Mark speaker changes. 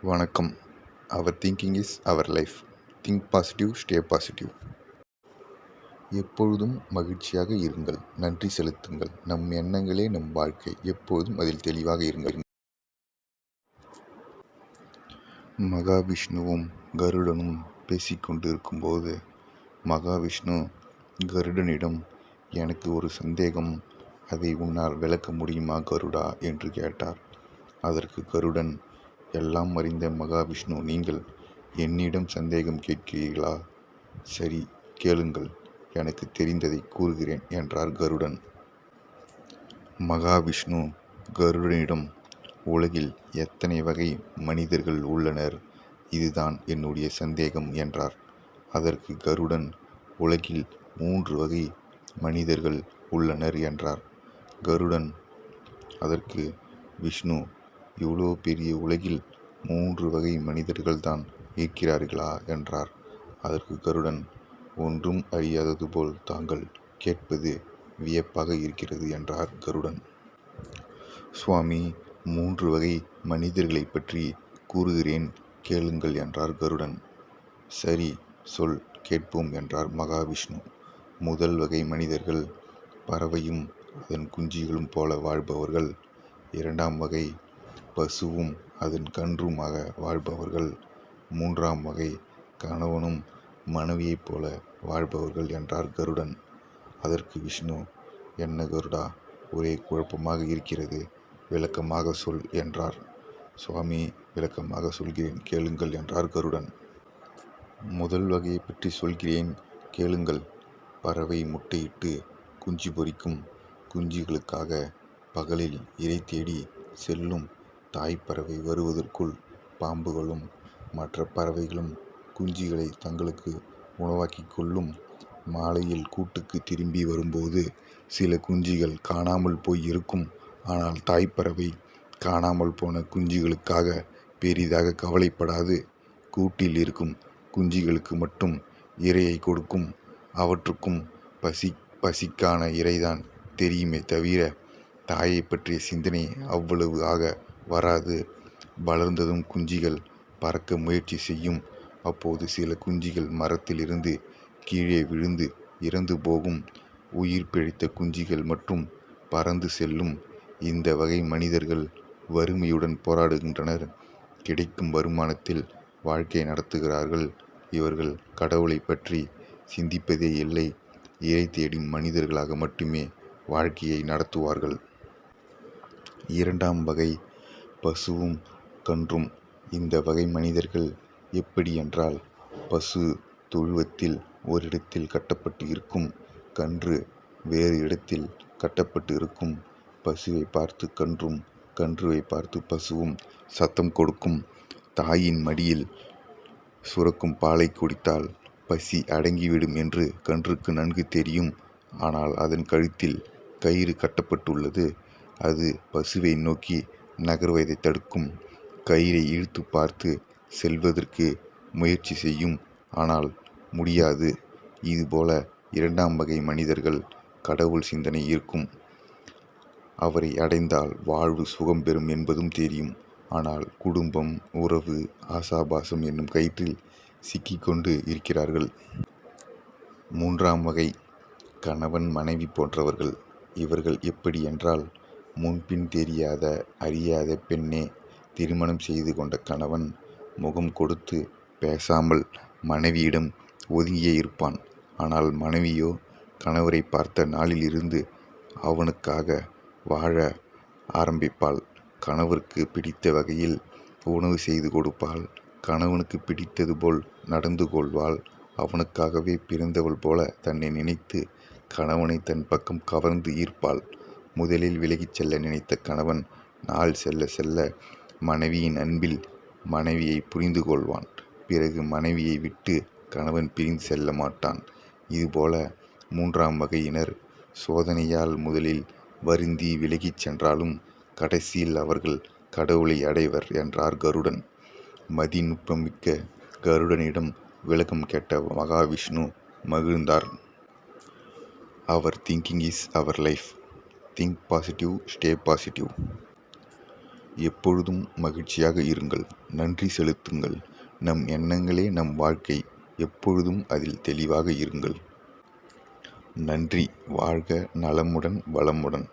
Speaker 1: வணக்கம். Your thinking is your life. Think positive, stay positive. எப்பொழுதும் மகிழ்ச்சியாக இருங்கள். நன்றி செலுத்துங்கள். நம் எண்ணங்களே நம் வாழ்க்கை. எப்போதும் அதில் தெளிவாக இருங்கள். மகாவிஷ்ணுவும் கருடனும் பேசிக்கொண்டிருக்கும்போது மகாவிஷ்ணு கருடனிடம், எனக்கு ஒரு சந்தேகம், அதை உன்னால் விளக்க முடியுமா கருடா என்று கேட்டார். அதற்கு கருடன், எல்லாம் அறிந்த மகாவிஷ்ணு, நீங்கள் என்னிடம் சந்தேகம் கேட்கிறீர்களா? சரி, கேளுங்கள், எனக்கு தெரிந்ததை கூறுகிறேன் என்றார் கருடன். மகாவிஷ்ணு கருடனிடம், உலகில் எத்தனை வகை மனிதர்கள் உள்ளனர்? இதுதான் என்னுடைய சந்தேகம் என்றார். அதற்கு கருடன், உலகில் 3 வகை மனிதர்கள் உள்ளனர் என்றார். கருடன் அதற்கு, விஷ்ணு, இவ்வளோ பெரிய உலகில் 3 வகை மனிதர்கள்தான் இருக்கிறார்களா என்றார். அதற்கு கருடன், ஒன்றும் அறியாதது போல் தாங்கள் கேட்பது வியப்பாக இருக்கிறது என்றார் கருடன். சுவாமி, 3 வகை மனிதர்களை பற்றி கூறுகிறேன், கேளுங்கள் என்றார் கருடன். சரி, சொல், கேட்போம் என்றார் மகாவிஷ்ணு. முதல் வகை மனிதர்கள் பறவையும் அதன் குஞ்சுகளும் போல வாழ்பவர்கள். 2ஆம் வகை பசுவும் அதன் கன்றுமாக வாழ்பவர்கள். 3ஆம் வகை கணவனும் மனைவியைப் போல வாழ்பவர்கள் என்றார் கருடன். அதற்கு விஷ்ணு, என்ன கருடா, ஒரே குழப்பமாக இருக்கிறது, விளக்கமாக சொல் என்றார். சுவாமி, விளக்கமாக சொல்கிறேன், கேளுங்கள் என்றார் கருடன். முதல் வகையை பற்றி சொல்கிறேன், கேளுங்கள். பறவை முட்டையிட்டு குஞ்சு பொரிக்கும். குஞ்சுகளுக்காக பகலில் இரை தேடி செல்லும். தாய்ப்பறவை வருவதற்குள் பாம்புகளும் மற்ற பறவைகளும் குஞ்சுகளை தங்களுக்கு உணவாக்கிக் கொள்ளும். மாலையில் கூட்டுக்கு திரும்பி வரும்போது சில குஞ்சுகள் காணாமல் போய் இருக்கும். ஆனால் தாய்ப்பறவை காணாமல் போன குஞ்சுகளுக்காக பெரிதாக கவலைப்படாது. கூட்டில் இருக்கும் குஞ்சுகளுக்கு மட்டும் இரையை கொடுக்கும். அவற்றுக்கும் பசிக்கான இரைதான் தெரியுமே தவிர தாயை பற்றிய சிந்தனை அவ்வளவு ஆக வராது. வளர்ந்ததும் குஞ்சுகள் பறக்க முயற்சி செய்யும். அப்போது சில குஞ்சுகள் மரத்திலிருந்து கீழே விழுந்து இறந்து போகும். உயிர் பிழைத்த குஞ்சுகள் மட்டும் பறந்து செல்லும். இந்த வகை மனிதர்கள் வறுமையுடன் போராடுகின்றனர். கிடைக்கும் வருமானத்தில் வாழ்க்கை நடத்துகிறார்கள். இவர்கள் கடவுளை பற்றி சிந்திப்பதே இல்லை. இறை தேடும் மனிதர்களாக மட்டுமே வாழ்க்கையை நடத்துவார்கள். 2ஆம் வகை பசுவும் கன்றும். இந்த வகை மனிதர்கள் எப்படி என்றால், பசு தொழுவத்தில் ஓரிடத்தில் கட்டப்பட்டு இருக்கும். கன்று வேறு இடத்தில் கட்டப்பட்டு இருக்கும். பசுவை பார்த்து கன்றும், கன்றுவை பார்த்து பசுவும் சத்தம் கொடுக்கும். தாயின் மடியில் சுரக்கும் பாலை குடித்தால் பசி அடங்கிவிடும் என்று கன்றுக்கு நன்கு தெரியும். ஆனால் அதன் கழுத்தில் கயிறு கட்டப்பட்டுள்ளது. அது பசுவை நோக்கி நகர்வதை தடுக்கும். கயிறை இழுத்து பார்த்து செல்வதற்கு முயற்சி செய்யும். ஆனால் முடியாது. இதுபோல 2ஆம் வகை மனிதர்கள் கடவுள் சிந்தனை இருக்கும். அவரை அடைந்தால் வாழ்வு சுகம் பெறும் என்பதும் தெரியும். ஆனால் குடும்பம், உறவு, ஆசாபாசம் என்னும் கயிற்றில் சிக்கிக்கொண்டு இருக்கிறார்கள். 3ஆம் வகை கணவன் மனைவி போன்றவர்கள். இவர்கள் எப்படி என்றால், முன்பின் தெரியாத அறியாத பெண்ணே திருமணம் செய்து கொண்ட கணவன் முகம் கொடுத்து பேசாமல் மனைவியிடம் ஒதுங்கியே இருப்பான். ஆனால் மனைவியோ கணவரை பார்த்த நாளிலிருந்து அவனுக்காக வாழ ஆரம்பிப்பாள். கணவருக்கு பிடித்த வகையில் உணவு செய்து கொடுப்பாள். கணவனுக்கு பிடித்தது போல் நடந்து கொள்வாள். அவனுக்காகவே பிறந்தவள் போல தன்னை நினைத்து கணவனை தன் பக்கம் கவர்ந்து ஈர்ப்பாள். முதலில் விலகிச் செல்ல நினைத்த கணவன் நாள் செல்ல செல்ல மனைவியின் அன்பில் மனைவியை புரிந்து கொள்வான். பிறகு மனைவியை விட்டு கணவன் பிரிந்து செல்ல மாட்டான். இதுபோல 3ஆம் வகையினர் சோதனையால் முதலில் வருந்தி விலகிச் சென்றாலும் கடைசியில் அவர்கள் கடவுளை அடைவர் என்றார் கருடன். மதிநுட்பமிக்க கருடனிடம் விளக்கம் கேட்ட மகாவிஷ்ணு மகிழ்ந்தார். Your thinking is your life. Think positive, stay positive. எப்பொழுதும் மகிழ்ச்சியாக இருங்கள். நன்றி செலுத்துங்கள். நம் எண்ணங்களே நம் வாழ்க்கை. எப்பொழுதும் அதில் தெளிவாக இருங்கள். நன்றி. வாழ்க நலமுடன் வளமுடன்.